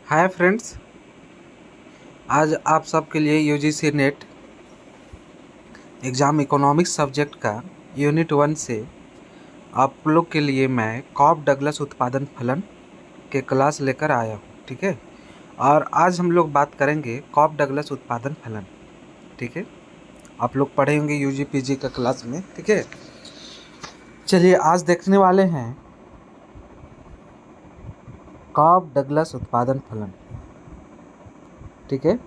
Hi friends, आज आप सबके लिए UGC net exam economics subject का यूनिट 1 से आप लोग के लिए मैं कॉब डगलस उत्पादन फलन के क्लास लेकर आया हूँ। ठीक है, और आज हम लोग बात करेंगे कॉब डगलस उत्पादन फलन। ठीक है, आप लोग पढ़े होंगे यूजी पीजी का क्लास में। ठीक है, चलिए आज देखने वाले हैं कॉब डगलस उत्पादन फलन। ठीक है,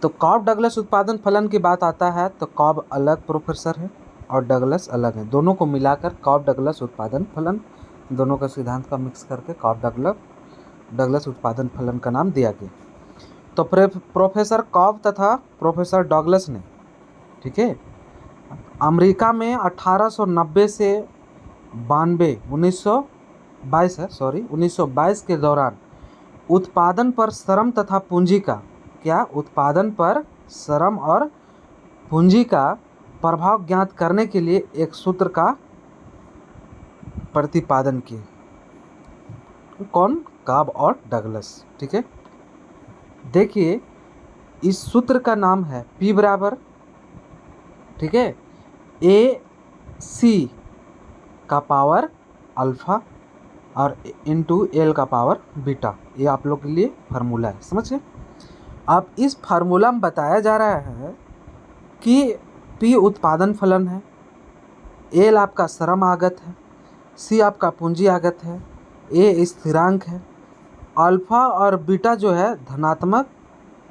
तो कॉब डगलस उत्पादन फलन की बात आता है तो कॉब अलग प्रोफेसर है और डगलस अलग है। दोनों को मिलाकर कॉब डगलस उत्पादन फलन, दोनों का सिद्धांत का मिक्स करके कॉब डगलस उत्पादन फलन का नाम दिया गया। तो प्रोफेसर कॉब तथा प्रोफेसर डगलस ने, ठीक है, अमेरिका में 1890 से 1922 के दौरान उत्पादन पर श्रम तथा पूंजी का उत्पादन पर श्रम और पूंजी का प्रभाव ज्ञात करने के लिए एक सूत्र का प्रतिपादन किए। कौन? कॉब और डगलस। ठीक है, देखिए इस सूत्र का नाम है P बराबर, ठीक है, AC का पावर अल्फा और इंटू L का पावर बीटा। ये आप लोग के लिए फार्मूला है, समझिए। अब इस फार्मूला में बताया जा रहा है कि P उत्पादन फलन है, L आपका श्रम आगत है, C आपका पूंजी आगत है, A स्थिरांक है, अल्फा और बीटा जो है धनात्मक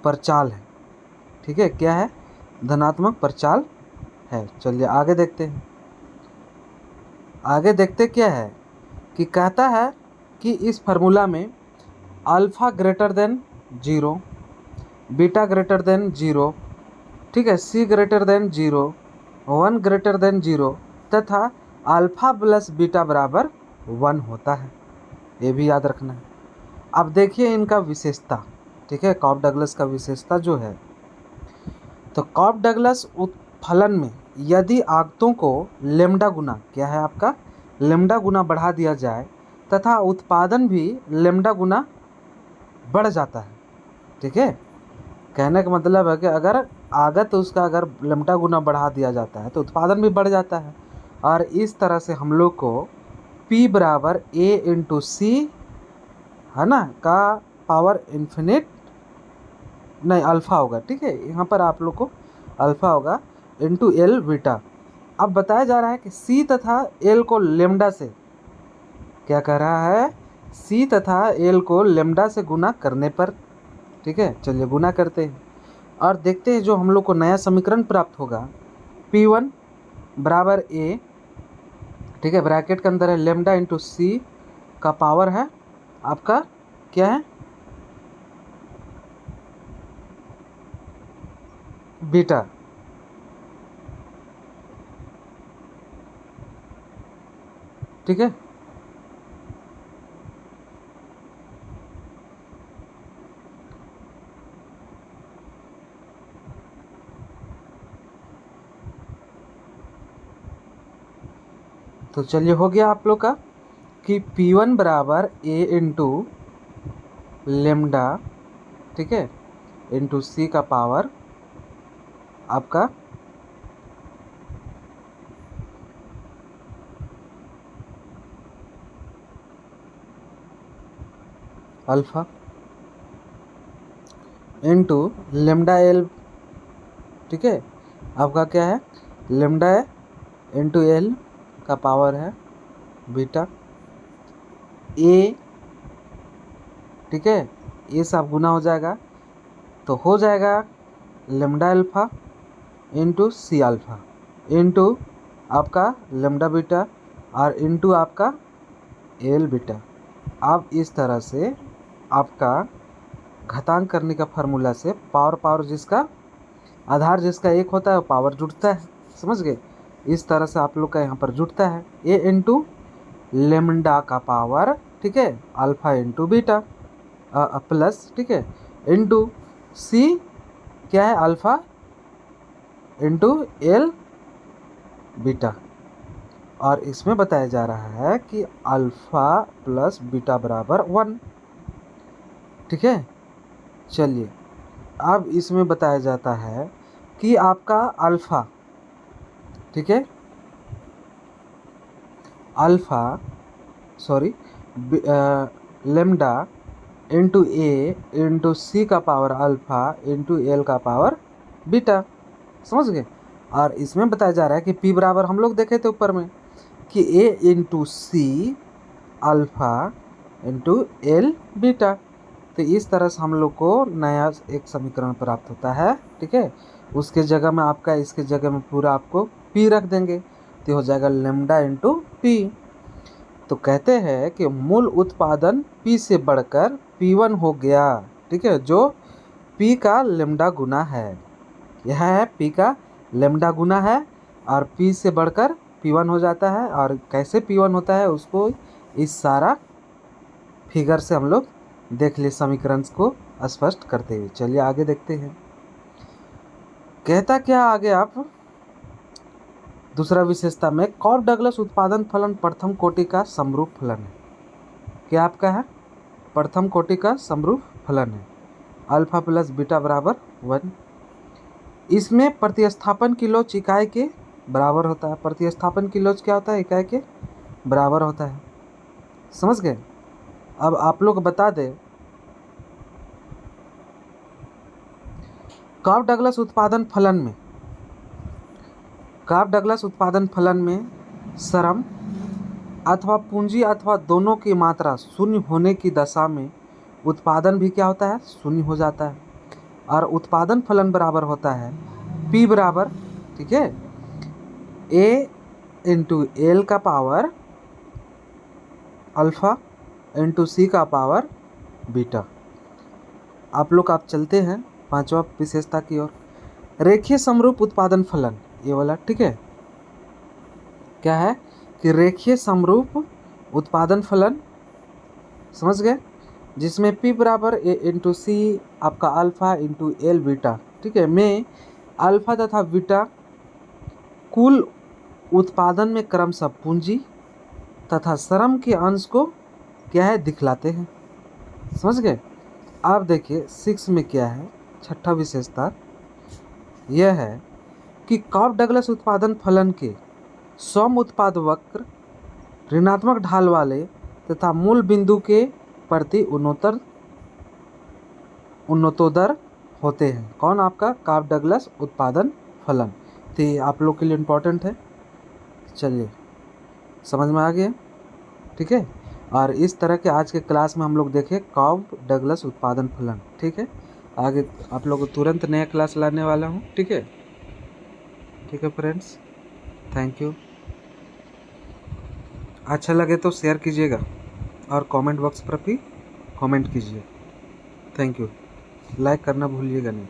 प्रचाल है। ठीक है, क्या है? धनात्मक प्रचाल है। चलिए आगे देखते हैं। आगे देखते क्या है कि कहता है कि इस फार्मूला में alpha greater than 0, beta greater than 0, ठीक है, C greater than 0, 1 greater than 0 तथा अल्फा प्लस बीटा बराबर 1 होता है। ये भी याद रखना है। अब देखिए इनका विशेषता। ठीक है, कॉब डगलस का विशेषता जो है, तो कॉब डगलस फलन में यदि आगतों को लेम्डा गुना, क्या है आपका, लेम्डा गुना बढ़ा दिया जाए तथा उत्पादन भी लेम्डा गुना बढ़ जाता है। ठीक है, कहने का मतलब है कि अगर आगत उसका अगर लेम्डा गुना बढ़ा दिया जाता है तो उत्पादन भी बढ़ जाता है। और इस तरह से हम लोग को P बराबर A इंटू सी, है ना, का पावर इन्फिनिट, नहीं अल्फ़ा होगा। ठीक है, यहाँ पर आप लोग को अल्फ़ा होगा इंटू L बीटा। अब बताया जा रहा है कि C तथा L को लेम्डा से, क्या कह रहा है, C तथा L को लेम्डा से गुना करने पर, ठीक है, चलिए गुना करते हैं और देखते हैं जो हम लोग को नया समीकरण प्राप्त होगा। P1 बराबर A, ठीक है, ब्रैकेट के अंदर है लेम्डा इंटू C का पावर है आपका, क्या है, बीटा। ठीक है, तो चलिए हो गया आप लोग का कि P1 बराबर A इंटू लेम्डा, ठीक है, इंटू C का पावर आपका अल्फ़ा इंटू लेम्डा L, ठीक है, आपका क्या है, लेम्डा इंटू L का पावर है बीटा। A, ठीक है, ये सब गुना हो जाएगा तो हो जाएगा lambda alpha into C alpha into आपका लेम्डा बीटा और इंटू आपका L बीटा। अब इस तरह से आपका घातांक करने का फार्मूला से पावर जिसका आधार जिसका एक होता है वो पावर जुड़ता है, समझ गए। इस तरह से आप लोग का यहाँ पर जुड़ता है A इंटू लेम्डा का पावर, ठीक है, अल्फ़ा इंटू बीटा प्लस, ठीक है, इंटू C, क्या है, अल्फ़ा इंटू L बीटा। और इसमें बताया जा रहा है कि अल्फ़ा प्लस बीटा बराबर 1। ठीक है। चलिए, अब इसमें बताया जाता है कि आपका अल्फ़ा, ठीक है, अल्फ़ा सॉरी लेमडा इंटू ए इंटू सी का पावर अल्फ़ा इंटू एल का पावर बीटा, समझ गए। और इसमें बताया जा रहा है कि पी बराबर हम लोग देखे थे ऊपर में कि A into C alpha into L beta. तो इस तरह से हम लोग को नया एक समीकरण प्राप्त होता है, ठीक है। उसके जगह में आपका, इसके जगह में पूरा आपको पी रख देंगे, तो हो जाएगा लेमडा इंटू पी। तो कहते हैं कि मूल उत्पादन P से बढ़कर P1 हो गया, ठीक है, जो P का लेमडा गुना है। यह है P का लेमडा गुना है और P से बढ़कर P1 हो जाता है। और कैसे P1 होता है उसको इस सारा फिगर से हम लोग देख लिए, समीकरण को स्पष्ट करते हुए। चलिए आगे देखते हैं। कहता क्या आगे आप दूसरा विशेषता में कॉफ डगलस उत्पादन फलन प्रथम कोटि का समरूप फलन है। क्या आपका है? प्रथम कोटि का समरूप फलन है, अल्फा प्लस बीटा बराबर 1। इसमें प्रतिस्थापन की लोच इकाई के बराबर होता है। प्रतिस्थापन की लोच क्या होता है? इकाई के बराबर होता है, समझ गए। अब आप लोग बता दें, कॉफ डगलस उत्पादन फलन में श्रम अथवा पूंजी अथवा दोनों की मात्रा शून्य होने की दशा में उत्पादन भी क्या होता है? शून्य हो जाता है। और उत्पादन फलन बराबर होता है P बराबर, ठीक है, A इंटू एल का पावर अल्फ़ा इंटू सी का पावर बीटा। आप चलते हैं पांचवा विशेषता की ओर। रेखीय समरूप उत्पादन फलन, ये वाला, ठीक है। क्या है कि रेखीय समरूप उत्पादन फलन, समझ गए, जिसमें P बराबर A इंटू सी आपका अल्फ़ा इंटू एल बीटा, ठीक है, में अल्फ़ा तथा बीटा कुल उत्पादन में क्रमशः पूंजी तथा श्रम के अंश को क्या है? दिखलाते हैं, समझ गए। आप देखिए 6 में क्या है, छठा विशेषता यह है कि कॉफ डगलस उत्पादन फलन के सम उत्पाद वक्र ऋणात्मक ढाल वाले तथा मूल बिंदु के प्रति उन्नतोदर होते हैं। कौन? आपका कॉफ डगलस उत्पादन फलन। तो ये आप लोग के लिए इम्पोर्टेंट है। चलिए, समझ में आ गया, ठीक है। और इस तरह के आज के क्लास में हम लोग देखें कॉफ डगलस उत्पादन फलन, ठीक है। आगे आप लोग को तुरंत नया क्लास लाने वाला हूँ, ठीक है। ठीक है फ्रेंड्स, थैंक यू। अच्छा लगे तो शेयर कीजिएगा और कमेंट बॉक्स पर भी कमेंट कीजिए। Thank you. लाइक करना भूलिएगा नहीं।